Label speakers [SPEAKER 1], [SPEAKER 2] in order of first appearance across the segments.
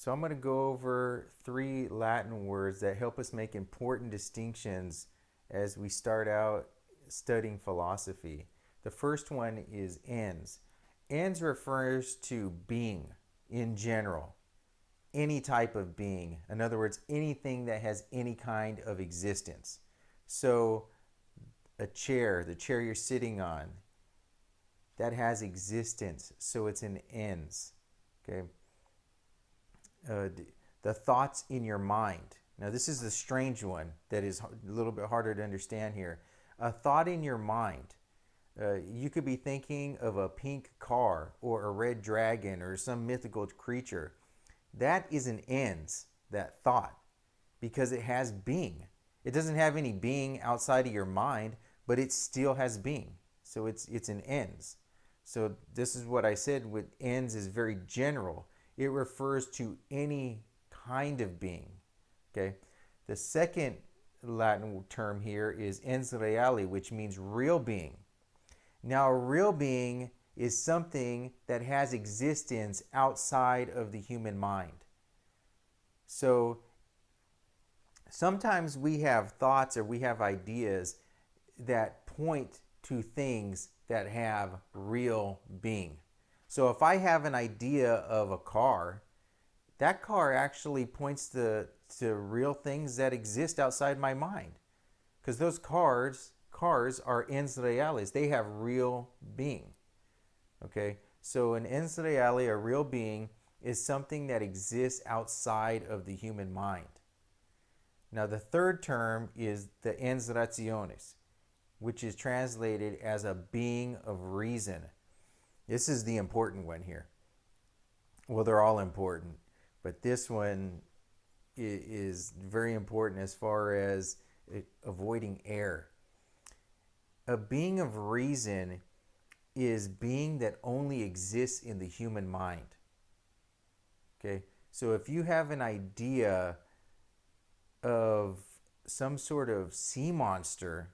[SPEAKER 1] So I'm going to go over three Latin words that help us make important distinctions as we start out studying philosophy. The first one is ens. Ens refers to being in general, any type of being. In other words, anything that has any kind of existence. So a chair, the chair you're sitting on, that has existence, so it's an ens. Okay. uh, the thoughts in your mind. Now, this is the strange one that is a little bit harder to understand here. A thought in your mind. You could be thinking of a pink car or a red dragon or some mythical creature. That is an ens, that thought, because it has being. It doesn't have any being outside of your mind, but it still has being. So it's an ens. So this is what I said with ens is very general. It refers to any kind of being. Okay. The second Latin term here is ens reali, which means real being. Now, a real being is something that has existence outside of the human mind. So sometimes we have thoughts or we have ideas that point to things that have real being. So if I have an idea of a car, that car actually points to real things that exist outside my mind. Because those cars are ens reales. They have real being. Okay? So an ens reale, a real being, is something that exists outside of the human mind. Now, the third term is the ens rationis, which is translated as a being of reason. This is the important one here. Well, they're all important, but this one is very important as far as avoiding error. A being of reason is being that only exists in the human mind. Okay? So if you have an idea of some sort of sea monster,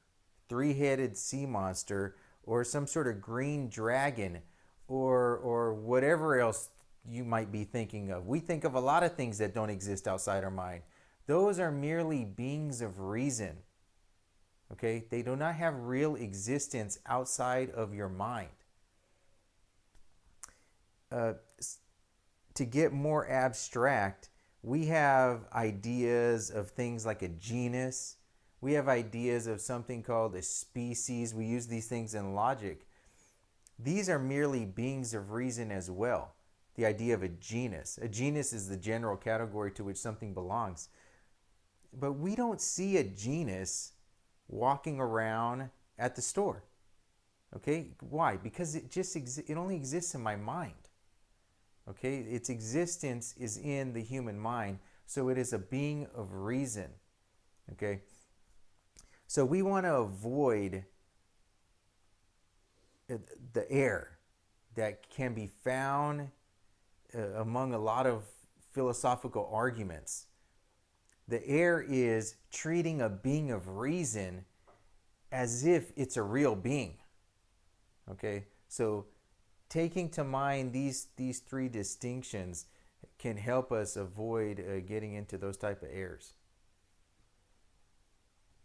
[SPEAKER 1] three-headed sea monster, or some sort of green dragon, or whatever else you might be thinking of. We think of a lot of things that don't exist outside our mind. Those are merely beings of reason. Okay? They do not have real existence outside of your mind. To get more abstract, we have ideas of things like a genus. We have ideas of something called a species. We use these things in logic. These are merely beings of reason as well. The idea of a genus. A genus is the general category to which something belongs. But we don't see a genus walking around at the store. Okay? Why? Because it only exists in my mind. Okay? Its existence is in the human mind, so it is a being of reason. Okay? So we want to avoid the error that can be found among a lot of philosophical arguments. The error is treating a being of reason as if it's a real being. Okay? So taking to mind these three distinctions can help us avoid getting into those type of errors.